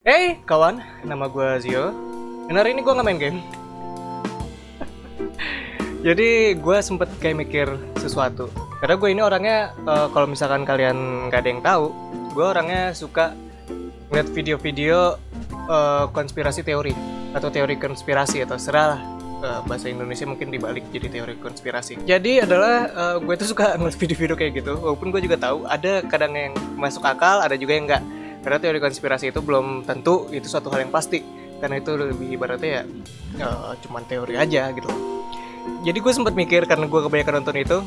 Hey kawan, nama gue Zio. Dan hari ini gue nggak main game. Jadi gue sempet kayak mikir sesuatu. Karena gue ini orangnya, kalau misalkan kalian nggak ada yang tahu, gue orangnya suka ngeliat video-video konspirasi teori atau teori konspirasi atau serah lah. Bahasa Indonesia mungkin dibalik jadi teori konspirasi. Jadi adalah gue tuh suka ngeliat video-video kayak gitu. Walaupun gue juga tahu ada kadang yang masuk akal, ada juga yang enggak. Karena teori konspirasi itu belum tentu itu suatu hal yang pasti. Karena itu lebih ibaratnya ya cuman teori aja gitu. Jadi gue sempat mikir karena gue kebanyakan nonton itu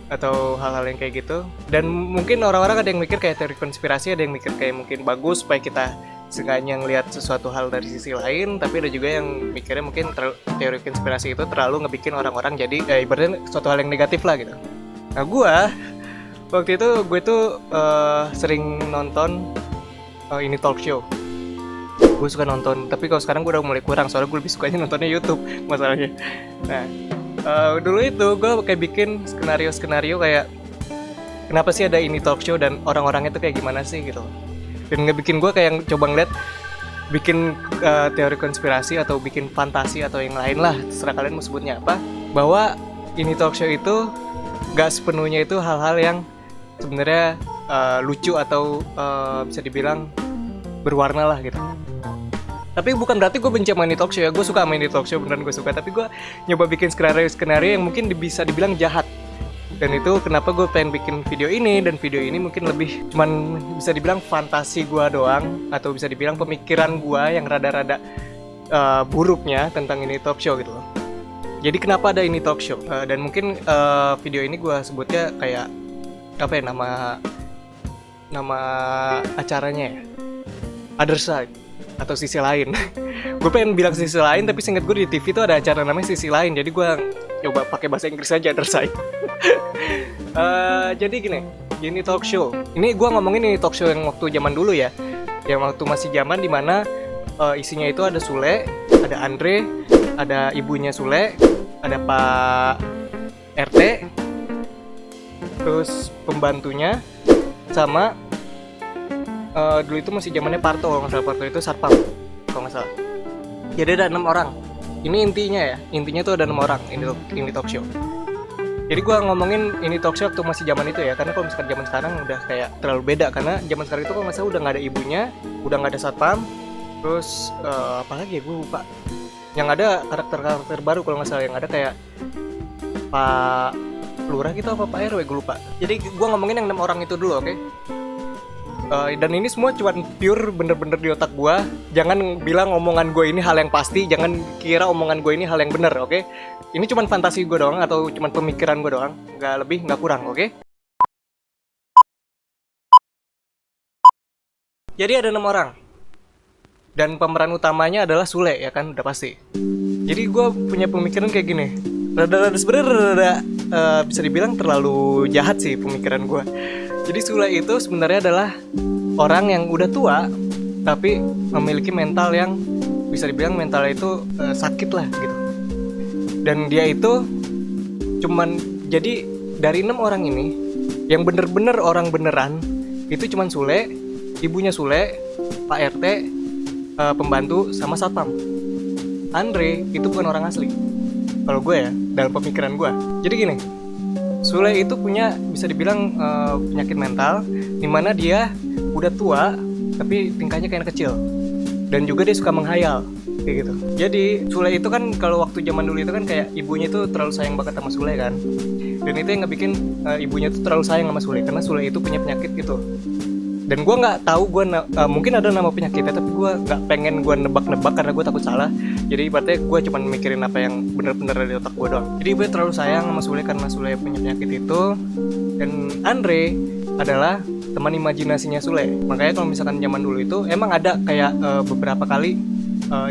atau hal-hal yang kayak gitu. Dan mungkin orang-orang ada yang mikir kayak teori konspirasi, ada yang mikir kayak mungkin bagus supaya kita seenggaknya ngelihat sesuatu hal dari sisi lain. Tapi ada juga yang mikirnya mungkin teori konspirasi itu terlalu ngebikin orang-orang jadi ibaratnya suatu hal yang negatif lah gitu. Nah waktu itu gue tuh sering nonton ini talk show. Gue suka nonton, tapi kalau sekarang gue udah mulai kurang soalnya gue lebih sukanya nontonnya YouTube masalahnya. Nah dulu itu gue kayak bikin skenario kayak kenapa sih ada ini talk show dan orang-orangnya tuh kayak gimana sih gitu. Dan ngebikin gue kayak coba ngeliat bikin teori konspirasi atau bikin fantasi atau yang lain lah, terserah kalian mau sebutnya apa, bahwa ini talk show itu gak sepenuhnya itu hal-hal yang sebenarnya lucu atau bisa dibilang berwarna lah gitu. Tapi bukan berarti gue benci main di talk show ya, gue suka main di talk show, beneran gue suka. Tapi gue nyoba bikin skenario yang mungkin bisa dibilang jahat. Dan itu kenapa gue pengen bikin video ini. Dan video ini mungkin lebih cuman bisa dibilang fantasi gue doang, atau bisa dibilang pemikiran gue yang rada-rada buruknya tentang ini talk show gitu loh. Jadi kenapa ada ini talk show? Dan mungkin video ini gue sebutnya kayak apa ya, nama acaranya ya, Other Side atau sisi lain. Gue pengen bilang sisi lain, tapi seinget gue di TV itu ada acara namanya sisi lain. Jadi gue coba pakai bahasa Inggris aja, Other Side. Jadi gini talk show. Ini gue ngomongin ini talk show yang waktu zaman dulu ya, yang waktu masih zaman dimana isinya itu ada Sule, ada Andre, ada ibunya Sule, ada Pak RT, terus pembantunya, sama dulu itu masih zamannya Parto, kalau nggak salah. Parto itu satpam kalau nggak salah. Jadi ada 6 orang. Ini intinya tuh ada 6 orang ini talk show. Jadi gue ngomongin ini talk show waktu masih zaman itu ya, karena kalau misalkan zaman sekarang udah kayak terlalu beda. Karena zaman sekarang itu kalau nggak salah udah nggak ada ibunya, udah nggak ada satpam, terus apalagi ya gue lupa. Yang ada karakter baru kalau nggak salah, yang ada kayak Pak Lurah gitu apa Pak RW, gue lupa. Jadi gue ngomongin yang 6 orang itu dulu, oke? Dan ini semua cuma pure bener-bener di otak gue. Jangan bilang omongan gue ini hal yang pasti, jangan kira omongan gue ini hal yang bener, oke? Ini cuma fantasi gue doang atau cuma pemikiran gue doang, nggak lebih nggak kurang, oke? Jadi ada 6 orang dan pemeran utamanya adalah Sule, ya kan, udah pasti. Jadi gue punya pemikiran kayak gini, sebenarnya bisa dibilang terlalu jahat sih pemikiran gue. Jadi Sule itu sebenarnya adalah orang yang udah tua tapi memiliki mental yang bisa dibilang mentalnya itu sakit lah gitu. Dan dia itu cuman, jadi dari 6 orang ini yang bener-bener orang beneran itu cuman Sule, ibunya Sule, Pak RT, pembantu, sama satpam. Andre itu bukan orang asli kalau gue ya, dalam pemikiran gue. Jadi gini, Sule itu punya bisa dibilang penyakit mental, dimana dia udah tua tapi tingkahnya kayak anak kecil, dan juga dia suka menghayal kayak gitu. Jadi Sule itu kan kalau waktu zaman dulu itu kan kayak ibunya itu terlalu sayang banget sama Sule kan, dan itu yang ngebikin ibunya itu terlalu sayang sama Sule karena Sule itu punya penyakit gitu. Dan gue nggak tahu, mungkin ada nama penyakitnya, tapi gue nggak pengen gue nebak-nebak karena gue takut salah. Jadi ibaratnya gue cuma mikirin apa yang bener-bener ada di otak gue doang. Jadi gue terlalu sayang sama Sule karena Sule punya penyakit itu. Dan Andre adalah teman imajinasinya Sule. Makanya kalau misalkan zaman dulu itu emang ada kayak beberapa kali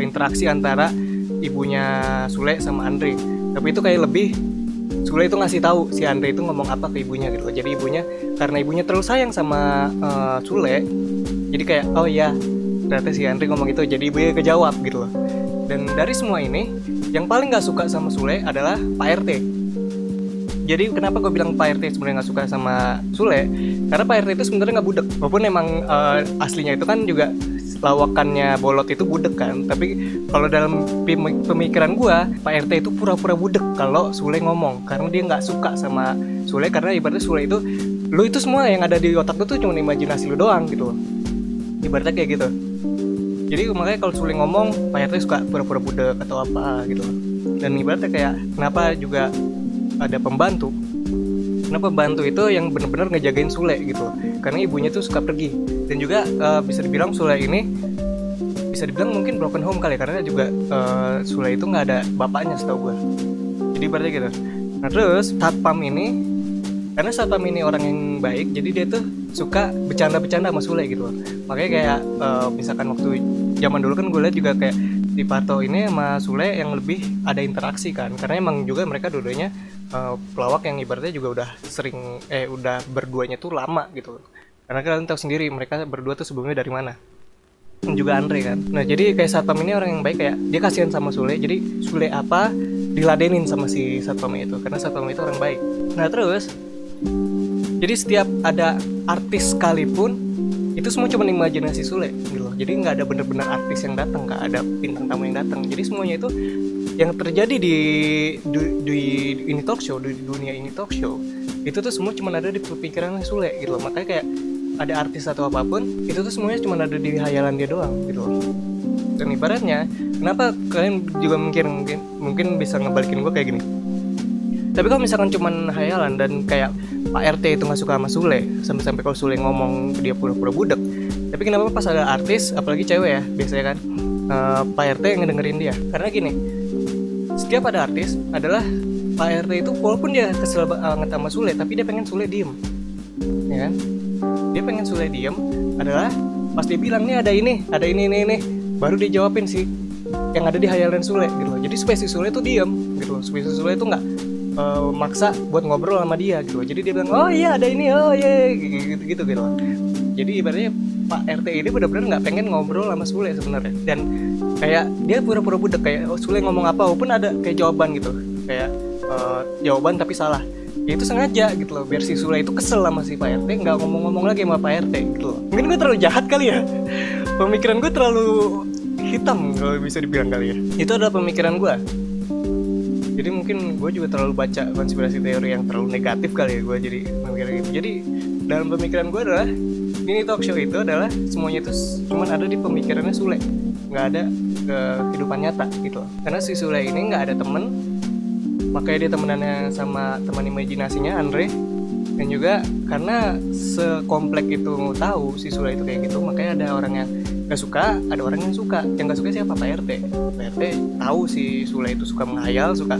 interaksi antara ibunya Sule sama Andre. Tapi itu kayak lebih Sule itu ngasih tahu si Andre itu ngomong apa ke ibunya gitu loh. Jadi ibunya, karena ibunya terlalu sayang sama Sule, jadi kayak oh iya ternyata si Andre ngomong itu, jadi ibunya kejawab gitu loh. Dan dari semua ini yang paling gak suka sama Sule adalah Pak RT. Jadi kenapa gue bilang Pak RT sebenarnya nggak suka sama Sule? Karena Pak RT itu sebenarnya nggak budek, walaupun emang aslinya itu kan juga lawakannya Bolot itu budek kan. Tapi kalau dalam pemikiran gua, Pak RT itu pura-pura budek kalau Sule ngomong, karena dia nggak suka sama Sule, karena ibaratnya Sule itu, lu itu semua yang ada di otak lu tuh cuma imajinasi lu doang gitu. Ibaratnya kayak gitu. Jadi makanya kalau Sule ngomong, Pak RT suka pura-pura budek atau apa gitu. Dan ibaratnya kayak kenapa juga ada pembantu. Karena pembantu itu yang benar-benar ngejagain Sule gitu. Karena ibunya tuh suka pergi. Dan juga bisa dibilang Sule ini bisa dibilang mungkin broken home kali, karena juga Sule itu nggak ada bapaknya setahu gue. Jadi berarti gitu. Nah terus satpam ini, karena satpam ini orang yang baik, jadi dia tuh suka bercanda-bercanda sama Sule gitu. Makanya kayak misalkan waktu zaman dulu kan gue lihat juga kayak di Parto ini sama Sule yang lebih ada interaksi kan, karena emang juga mereka dua-duanya pelawak yang ibaratnya juga udah sering udah berduanya tuh lama gitu. Karena kalian tahu sendiri mereka berdua tuh sebelumnya dari mana. Dan juga Andre kan. Nah jadi kayak satpam ini orang yang baik, kayak dia kasihan sama Sule, jadi Sule apa diladenin sama si satpam itu, karena satpam itu orang baik. Nah terus jadi setiap ada artis sekalipun itu semua cuma imajinasi Sule gitu loh. Jadi nggak ada bener-bener artis yang datang, nggak ada bintang tamu yang datang. Jadi semuanya itu yang terjadi di ini talk show, di dunia ini talk show, itu tuh semua cuma ada di pikiran Sule gitu loh. Makanya kayak ada artis atau apapun, itu tuh semuanya cuma ada di hayalan dia doang gitu loh. Dan ibaratnya, kenapa kalian juga mungkin bisa ngebalikin gue kayak gini. Tapi kalau misalkan cuma hayalan dan kayak Pak RT itu nggak suka sama Sule, sampai kalau Sule ngomong dia pura-pura budek. Tapi kenapa pas ada artis, apalagi cewek ya biasanya kan, Pak RT yang ngedengerin dia? Karena gini, setiap ada artis adalah Pak RT itu walaupun dia kesel banget sama Sule, tapi dia pengen Sule diem, ya kan? Dia pengen Sule diem adalah pas dia bilang nih ada ini, baru dia jawabin sih yang ada di hayalan Sule gitu loh. Jadi supaya si Sule itu diem gitu loh, supaya si Sule itu nggak maksa buat ngobrol sama dia gitu loh. Jadi dia bilang oh iya ada ini, oh iya gitu loh. Jadi ibaratnya Pak RT ini benar-benar nggak pengen ngobrol sama Sule sebenarnya, dan kayak dia pura-pura budek, kayak Sule ngomong apa walaupun ada kayak jawaban gitu, kayak jawaban tapi salah, ya itu sengaja gitu loh, biar si Sule itu kesel sama si Pak RT, nggak ngomong-ngomong lagi sama Pak RT gitu loh. Mungkin gue terlalu jahat kali ya, pemikiran gue terlalu hitam kalau bisa dibilang kali ya. Itu adalah pemikiran gue. Jadi mungkin gue juga terlalu baca konspirasi teori yang terlalu negatif kali ya gue jadi pemikiran gitu. Jadi dalam pemikiran gue adalah ini talk show itu adalah semuanya itu cuma ada di pemikirannya Sule, nggak ada ke kehidupan nyata gitu loh. Karena si Sule ini nggak ada temen, makanya dia temenannya sama teman imajinasinya Andre. Dan juga karena sekomplek itu tahu si Sule itu kayak gitu, makanya ada orang yang gak suka, ada orang yang suka. Yang gak suka siapa? Pak RT. Pak RT tahu si Sule itu suka menghayal, suka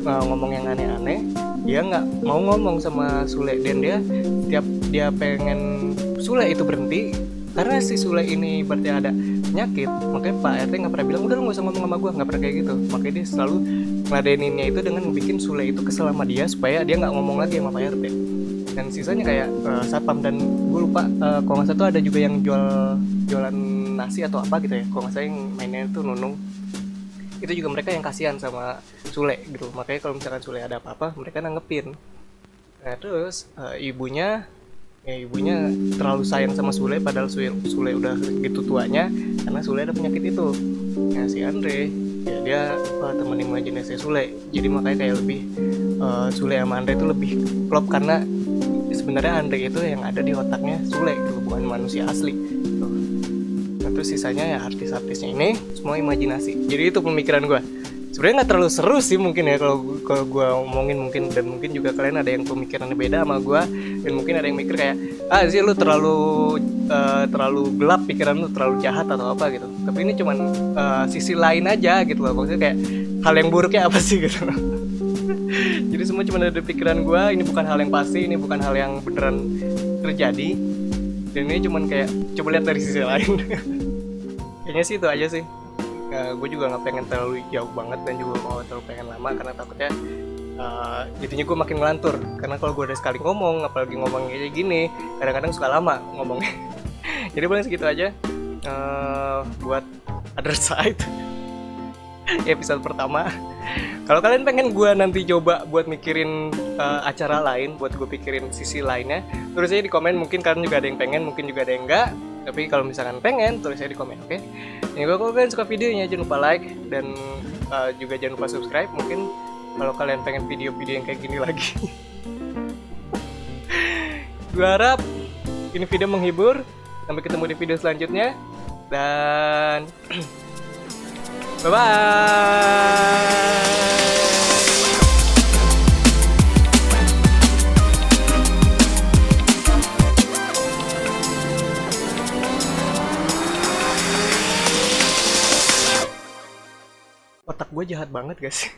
ngomong yang aneh-aneh. Dia nggak mau ngomong sama Sule, dan setiap dia pengen Sule itu berhenti, karena si Sule ini berarti ada penyakit, makanya Pak RT nggak pernah bilang udah lu nggak usah ngomong sama gue, nggak pernah kayak gitu. Makanya dia selalu ngeladeninnya itu dengan bikin Sule itu kesel sama dia supaya dia nggak ngomong lagi sama Pak RT. Dan sisanya kayak satpam, dan gue lupa kalau nggak salah tuh ada juga yang jualan nasi atau apa gitu ya, kalau nggak salah yang mainnya itu Nunung. Itu juga mereka yang kasihan sama Sule gitu, makanya kalau misalkan Sule ada apa-apa mereka nanggepin. Nah terus ibunya terlalu sayang sama Sule, padahal Sule udah gitu tuanya, karena Sule ada penyakit itu. Nah si Andre ya dia teman imajinasi Sule, jadi makanya kayak lebih Sule sama Andre itu lebih klop, karena sebenarnya Andre itu yang ada di otaknya Sule gitu, bukan manusia asli gitu. Nah terus sisanya ya artis-artisnya ini semua imajinasi. Jadi itu pemikiran gue. Sebenarnya nggak terlalu seru sih mungkin ya kalau gue omongin, mungkin, dan mungkin juga kalian ada yang pemikirannya beda sama gue, dan mungkin ada yang mikir kayak sih lu terlalu gelap, pikiran lu terlalu jahat atau apa gitu. Tapi ini cuman sisi lain aja gitu loh, maksudnya kayak hal yang buruknya apa sih gitu. Jadi semua cuma ada di pikiran gue, ini bukan hal yang pasti, ini bukan hal yang beneran terjadi, dan ini cuman kayak coba lihat dari sisi lain. Kayaknya sih itu aja sih. Gue juga nggak pengen terlalu jauh banget, dan juga mau terlalu pengen lama, karena takutnya jadinya gue makin ngelantur. Karena kalau gue udah sekali ngomong, apalagi ngomong kayak gini, kadang-kadang suka lama ngomongnya. Jadi paling segitu aja buat Other Side episode pertama. Kalau kalian pengen gue nanti coba buat mikirin acara lain, buat gue pikirin sisi lainnya, tulis aja di komen. Mungkin kalian juga ada yang pengen, mungkin juga ada yang enggak. Tapi kalau misalkan pengen, tulis aja di komen, oke? Ini gue kalian suka videonya, jangan lupa like dan juga jangan lupa subscribe. Mungkin kalau kalian pengen video-video yang kayak gini lagi. Gue harap ini video menghibur. Sampai ketemu di video selanjutnya. Dan bye-bye. Otak gue jahat banget guys.